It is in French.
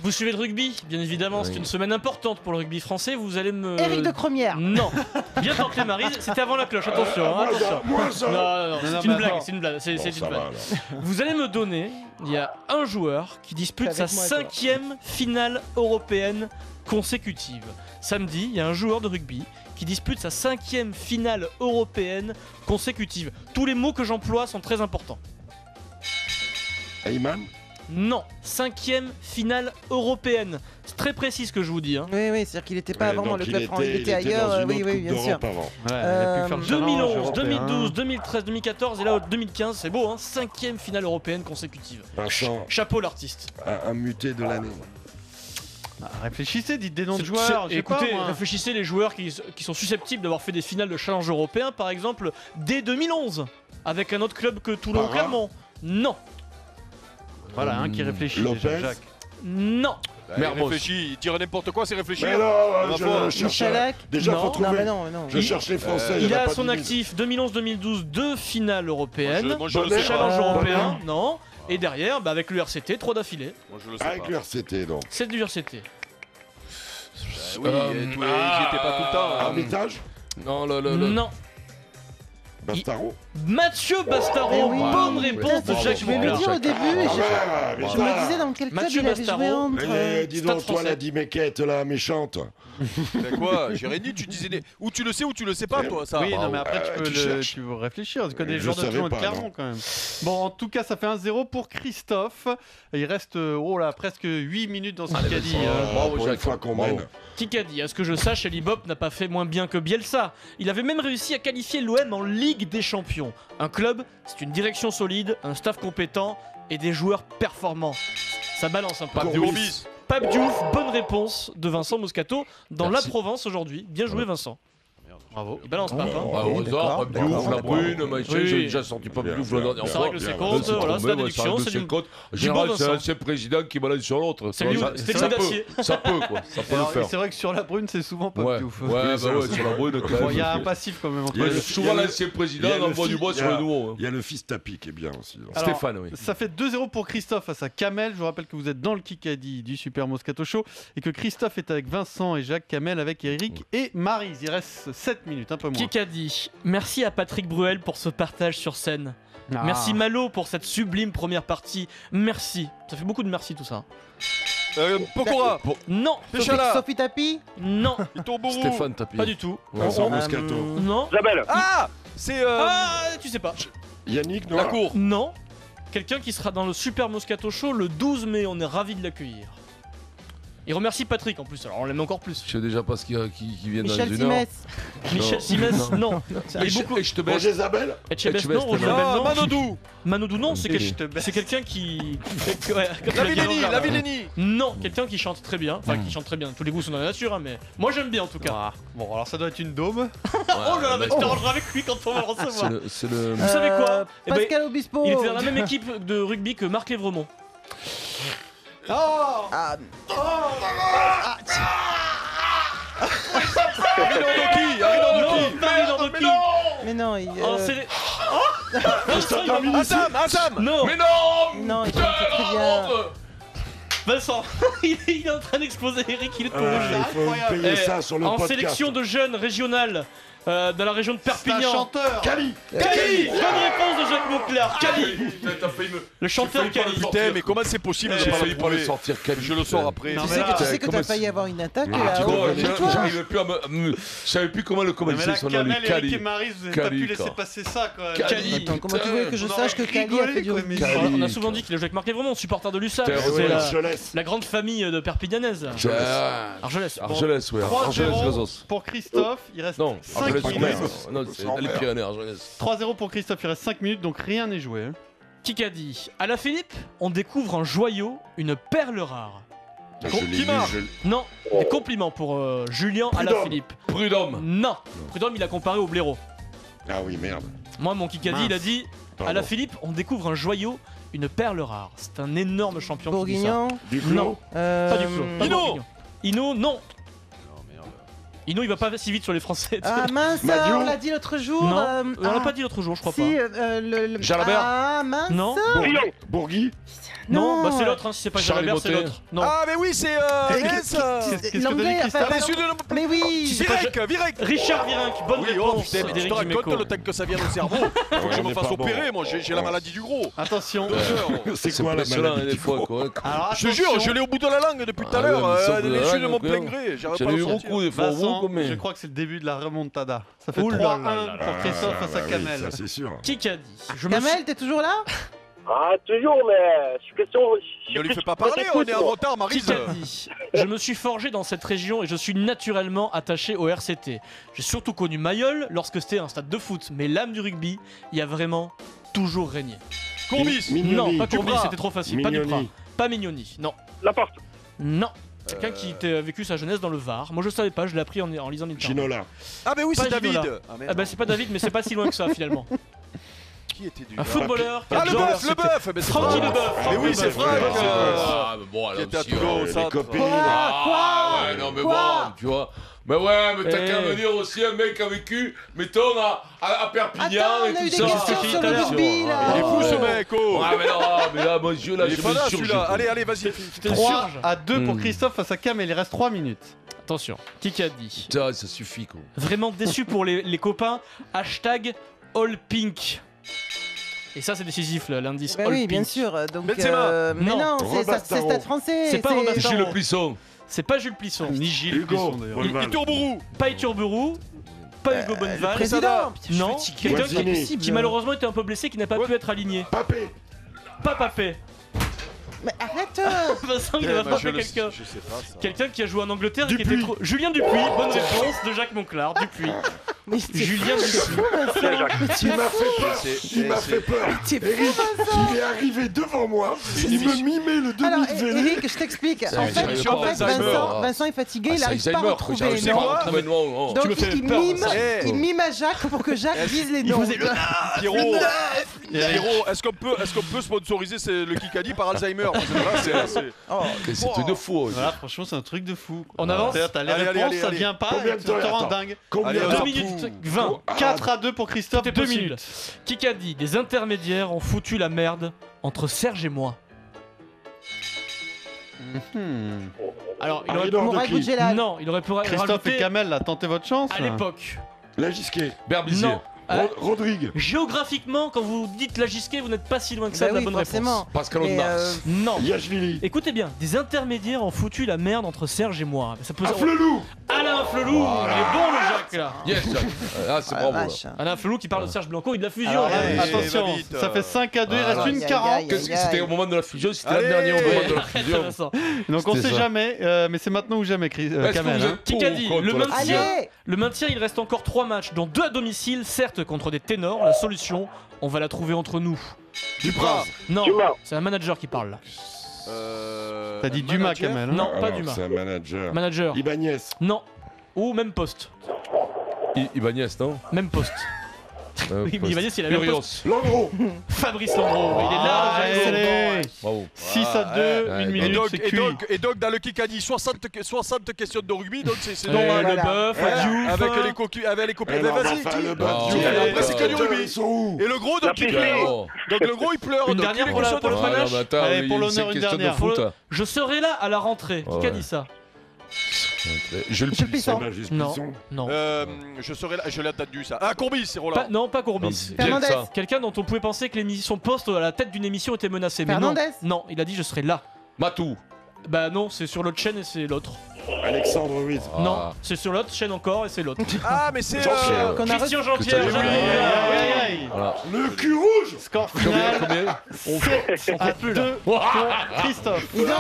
Vous suivez le rugby, bien évidemment, c'est une semaine importante pour le rugby français. Vous allez me. Éric de Cromière. Non. Bien tenté, Maryse. C'était avant la cloche. Attention. Attention. Non, c'est une blague. C'est une blague. C'est une blague. Vous allez me donner. Il y a un joueur qui dispute sa 5e finale européenne consécutive. Samedi, il y a un joueur de rugby qui dispute sa 5e finale européenne consécutive. Tous les mots que j'emploie sont très importants. Ayman? Non, 5e finale européenne. C'est très précis ce que je vous dis. Hein. Oui, c'est-à-dire qu'il n'était pas avant dans le club français, il était ailleurs. Oui, bien sûr. 2011, 2012, 2013, 2014 et là 2015, c'est beau, hein. 5e finale européenne consécutive. Chapeau l'artiste. Un muté de l'année. Réfléchissez, dites des noms de joueurs. Écoutez, réfléchissez les joueurs qui sont susceptibles d'avoir fait des finales de challenge européen, par exemple, dès 2011, avec un autre club que Toulon-Clermont. Non. Voilà, un qui réfléchit déjà, Jacques. Non. Réfléchis, il tire n'importe quoi, c'est réfléchir. Mais non, je cherche. Michalak. Déjà, faut trouver. Non. Je cherche les Français. Il a à son actif 2011-2012 2 finales européennes. Moi, je le sais challenge pas. européen, non. Et derrière, avec le RCT, 3 d'affilée. Moi, je le sais Avec pas. le RCT, donc. C'est du RCT. Oui, j'y étais pas tout le temps. Arbitrage? Non. Bastaro? Mathieu Bastaro, bonne réponse de Jacques Je vais le Monclar. dire au début, je me disais dans quel club Mathieu il avait joué Bastaro. entre. Dis donc, toi, la diméquette, la méchante. Mais quoi, Jérémy, tu disais ou tu le sais ou tu le sais pas, toi, ça. Oui, non, mais après tu peux réfléchir. Tu connais les Je joueurs de savais Toulon et de pas, Clermont non. quand même. Bon, en tout cas, ça fait 1-0 pour Christophe. Il reste presque 8 minutes dans ce Kikadi. Pour une fois qu'on mène. Kikadi, à ce que je sache, Eli Bopp n'a pas fait moins bien que Bielsa. Il avait même réussi à qualifier l'OM en Ligue des Champions. Un club, c'est une direction solide, un staff compétent et des joueurs performants. Ça balance un peu. Pape Diouf, bonne réponse de Vincent Moscato dans la Provence aujourd'hui. Bien joué Vincent. Bravo. Il balance Pape. Hein. Au hasard, Pape Diouf, la brune, machin, Oui. j'ai déjà sorti Pape Diouf la dernière Ça fois. règle ses comptes, voilà, c'est la déduction, c'est du comptes. bon Général, c'est Vincent. l'ancien président qui balance sur l'autre. C'était le d'acier. Ça peut, quoi. Ça peut le faire. C'est vrai que sur la brune, c'est souvent pas Ouais, Diouf. sur la brune, quand même. Il y a un passif quand même entre Il y a eux. Souvent, l'ancien président envoie du bois sur le nouveau. Il y a le fils Tapi qui est bien aussi. Alors, Stéphane, oui. Ça fait 2-0 pour Christophe face à Kamel. Je vous rappelle que vous êtes dans le Kikadi du Super Moscato Show et que Christophe est avec Vincent et Jacques, Kamel avec Eric et Maryse. Il reste 7 minutes, un peu moins. Kikadi, merci à Patrick Bruel pour ce partage sur scène. Ah. Merci Malo pour cette sublime première partie. Merci. Ça fait beaucoup de merci tout ça. Pokora. Non. Péchala. Sophie Tapi. Non. Itombourou. Stéphane Tapi. Pas du tout. Vincent Moscato. Non. Isabelle. Ah, c'est Ah, tu sais pas. Yannick, non? la cour. Non. Quelqu'un qui sera dans le Super Moscato Show le 12 mai. On est ravis de l'accueillir. Il remercie Patrick en plus, alors on l'aime encore plus. Je sais déjà pas ce qui vient dans Michel une heure. Simès. Michel Simès, non. Et je te baisse. Roger Isabelle? Etchebest, Etchebest, non. Roger non. Labelle, non. Manodou. Manodou, non. C'est Je te baisse. quelqu'un qui. Ouais, quand La tu l'as dit à Villénie. l'envers, La là. Villénie. Non, quelqu'un qui chante très bien. Enfin, qui chante très bien. Tous les goûts sont dans la nature, hein, mais moi j'aime bien en tout cas. Ah. Bon, alors ça doit être une daube. Oh là là, mais tu t'arrangeras avec lui quand on va le recevoir. C'est le. Vous savez quoi Eh ben, Pascal Obispo. Il était dans la même équipe de rugby que Marc Lévremont. Ah, Aridonoki. Pas Doki. mais non, il. Oh, c'est les- Oh Azam. Non. Mais non. Non, il chante très bien. Vincent, il est en train d'exploser Eric, il est trop Il faut payer ça sur le En podcast. sélection de jeunes régionales dans la région de C'est un Perpignan. chanteur. Cali. Cali. Bonne réponse de Jacques Monclar. Cali. T'as failli me. Le chanteur Cali. Putain, mais comment c'est possible de J'ai pas failli le pas le trouver? sortir Cali. Je le sors après. Non, Tu mais sais là, que comment t'as failli avoir une attaque Tu là. vois, Oh, j'arrivais plus à me. Je savais plus comment le mais commencer là, son nom. Kamel, Eric et Cali. Maryse, vous n'avez pas pu Cali, laisser quoi. passer ça quand même. Cali. Attends, comment tu veux que je On sache que aurait Cali a fait rigolé, du quoi, rugby? mais- Cali. On a souvent dit qu'il a joué avec Marc Lévremont, supporter de l'USAP. T'es C'est Je laisse. la grande famille de Perpignanaise. Argelès, Argelès. ouais. Argelès 3-0 Rezos. pour Christophe, il reste Non, 5 Argelès minutes. Mer. Non, c'est dans les Pyrénées, Argelès. 3-0 pour Christophe, il reste 5 minutes, donc rien n'est joué. hein. Kikadi. À la Philippe, on découvre un joyau, une perle rare. Qui marche? Non, des compliments pour Julien Alaphilippe. Prud'homme. Non, Prud'homme il a comparé au blaireau. Ah oui, merde. Moi, mon Kikadi, il a dit Pardon. Alaphilippe, on découvre un joyau, une perle rare. C'est un énorme champion qui dit ça. Bourguignon. Duclos. Pas du clos. Pas Hino. Bourguignon. Hino, non. Non, merde. Ino, il va pas si vite sur les Français. Ah mince, Madio. on l'a dit l'autre jour. Non, on l'a pas dit l'autre jour, je crois si, pas. Jalabert. Ah mince. Non, Bourgui. non, bah c'est l'autre, hein, si c'est pas Charlie Jalabert, c'est Motet. l'autre. Non. Ah, mais oui, c'est. Qu'est-ce que t'as dit, L'anglais, Christophe enfin, Monsieur de. mais oui. Virek. Richard Virenque, bonne Oui, oh réponse putain, mais tu te d'Éric rends Dimeco. compte le temps que ça vient au cerveau. Faut que je on me est fasse pas bon. opérer, moi j'ai la maladie du gros. Attention. C'est quoi la impressionnant, maladie des fois, quoi. Alors Je te jure, je l'ai au bout de la langue depuis tout à Ah l'heure. ouais, mais ça, Les vous jus de la mon langue, plein quoi. gré. J'arrive J'en pas à ai le eu sortir. beaucoup des fois, Vincent, vous, mais. je crois que c'est le début de la remontada. Ça fait Ouh là 3-1 là là pour Christophe face à Kamel. Ça, c'est sûr. Qui a dit Je me suis- Kamel, t'es toujours là? Ah, toujours, mais je suis question. Ne lui fais pas parler, on est en retard, Qui Maryse. a dit Je me suis forgé dans cette région et je suis naturellement attaché au RCT. J'ai surtout connu Mayol lorsque c'était un stade de foot, mais l'âme du rugby y a vraiment toujours régné. Courbis. Mignoni. Non, pas Courbis, Duprat. c'était trop facile. Pas Mignoni. Duprat, pas Mignoni, non. La porte. Non. Quelqu'un qui a vécu sa jeunesse dans le Var. Moi je savais pas, je l'ai appris en lisant l'internet. Ginola. Ah, mais oui, c'est Pas David. Ginola. Ah bah c'est pas David, mais c'est pas si loin que ça finalement. Qui était du Un footballeur. qui Ah, a le joué au bœuf, le RCT. bœuf. Mais c'est Francky Franck. Leboeuf. Mais oui, c'est Franck. Ah, mais bon, Qui alors était à aussi, Toulon, au les centre. copines. Ah, ouais, non, mais Quoi bon, tu vois. Mais ouais, mais t'as Eh. qu'à me dire aussi un mec qui a vécu, mettons, à Perpignan Attends, on a et eu tout des ça. questions c'est sur tout à le l'heure. rugby là. Il est fou ce mec, oh. Ah, mais là, moi, je, là, Il est je pas me là surgis. celui-là. Allez, allez, vas-y. T'es 3 sûr à 2 pour Hmm. Christophe face à Kamel. Il reste 3 minutes. Attention, qui a dit Putain, ça suffit, quoi. Vraiment déçu pour les copains. Hashtag AllPink. Et ça c'est décisif là, l'indice Bah All oui, Pink. bien sûr. Donc, Benzema. mais Non. non, c'est Robastaro. Stade Français. C'est pas Robastaro. Gilles Le Plisson. C'est pas Jules Plisson, Ni Gilles Hugo. Plisson, d'ailleurs. Bonneval. Itourbourou. pas Iturburu, pas Hugo Le Bonneval. président. Putain, je Non, suis fatigué. quelqu'un Guazzini. qui malheureusement était un peu blessé, qui n'a pas pu être aligné. Papé. Pas Papé. Mais arrête. Vincent, il Eh, va bah, frapper quelqu'un. Je sais pas ça. Quelqu'un qui a joué en Angleterre et qui Dupuis. était trop. Julien Dupuis, bonne réponse de Jacques Monclar. Dupuis. Mais t'es Julien fou, Dupuis. Vincent. Mais tu Il es m'a fou. fait peur. Il m'a fait peur. T'es fou, Eric, Vincent. il est arrivé devant moi. C'est Il une me mimait le Alors, demi-vélo. Eric, je t'explique. En une fait, émission d'Alzheimer. Vincent est fatigué, il Ah, n'arrive c'est pas à Alzheimer, quoi. retrouver Je les sais pas noms. retrouver le nom. Donc Tu me fais il peur, mime, Vincent. il mime à Jacques pour que Jacques dise les noms. Pierrot, Pierrot, est-ce qu'on peut sponsoriser le Kikadi par Alzheimer? Parce que là, c'est. Oh. C'est un truc de fou. Voilà, franchement, c'est un truc de fou. On avance. T'as les Allez, réponses, allez, ça allez. vient pas, Combien et de tu te temps rends Attends. dingue. Combien Allez, de on 2 s'en minutes fout. 20. 4 à 2 pour Christophe, Tout est 2 possible. minutes. Qui a dit des intermédiaires ont foutu la merde entre Serge et moi. Alors, il aurait Marie-Laure Mourad Declis. Boudjelal. Non, il aurait pu Christophe rajouter et Kamel, là, tentez votre chance. à là. l'époque. Lagisquet. Berbizier. Non. Rodrigue. Géographiquement, quand vous dites la Gisquet, vous n'êtes pas si loin que ça Bah de la oui, bonne forcément. réponse. Pascal Mais, Ondars. Non. Yachvili. Écoutez bien, des intermédiaires ont foutu la merde entre Serge et moi. Ça peut... Afflelou. Alain Flelou, il est bon le Jacques là. Yes. Ah, c'est Ah, bravo. là. vache. Alain Flelou qui parle de Serge Blanco et de la fusion. Alors là, Allez, attention, va vite. ça fait 5 à 2, il Voilà. reste une Aïe, aïe, 40. aïe. Qu'est-ce que c'était au moment de la fusion? C'était Allez. l'année dernière au moment de la Arrête, fusion. Vincent. Donc on C'était sait ça. jamais, mais c'est maintenant ou jamais, Est-ce que Kamel. vous hein. êtes Qui pour a ou dit contre le la maintien fusion? Allez. Le maintien, il reste encore 3 matchs, dont 2 à domicile, certes contre des ténors. La solution, on va la trouver entre nous. Dupraz. Non, Dumas. c'est un manager qui parle là. T'as dit Dumas, manager. Kamel. hein. Non, pas Alors, Dumas. C'est un manager. Manager. Ibanez. Non. Ou même poste. Ibanez, non Même poste. Oui, mais Ibanez, il a le même poste. Furios. Langros. Fabrice Landreau. Il est là, Allez, Jason. allez. Bravo. 6 à 2, Ouais, 1 ouais, minute, c'est cuit. Et donc, dans le Kikadi, 60 questions de rugby, donc c'est Ouais, normal. le Voilà. bœuf, Ouais, Diouf. avec les copies. Eh non, mais Vas-y, enfin, dis. le bas. Ah, Diouf. ouais, après, c'est que du rugby. Ils sont où? Et le gros, donc il piscine. pleure. Oh. Donc le gros, il pleure. Une donc dernière il est pour la- conscient pour de le la- panache. non, mais attends, Allez, il- pour c'est l'honneur, une question de dernière. foot, hein. Je serai là à la rentrée. Qui a Ouais. dit ça? Je le Monsieur Plisson. Bah, juste Non. Plisson. Non. Je serai là, je l'ai entendu ça. Ah, Courbis, c'est Roland. Non, pas Courbis. Bien que ça. Fernandez. Quelqu'un dont on pouvait penser que son poste à la tête d'une émission était menacé. Mais non. Fernandez. Non, il a dit je serai là. Matou. Bah non, c'est sur l'autre chaîne et c'est l'autre. Alexandre Ruiz. Non, c'est sur l'autre chaîne encore et c'est l'autre. Ah, mais c'est. Jean-Pierre. Qu'on a Christian reçu- Jean-Pierre. Putain, Jacques oui. Monclar. Aïe, aïe, aïe. Voilà. Le cul rouge. Score Combien final, Combien 7 à 2 pour Christophe. Dis donc.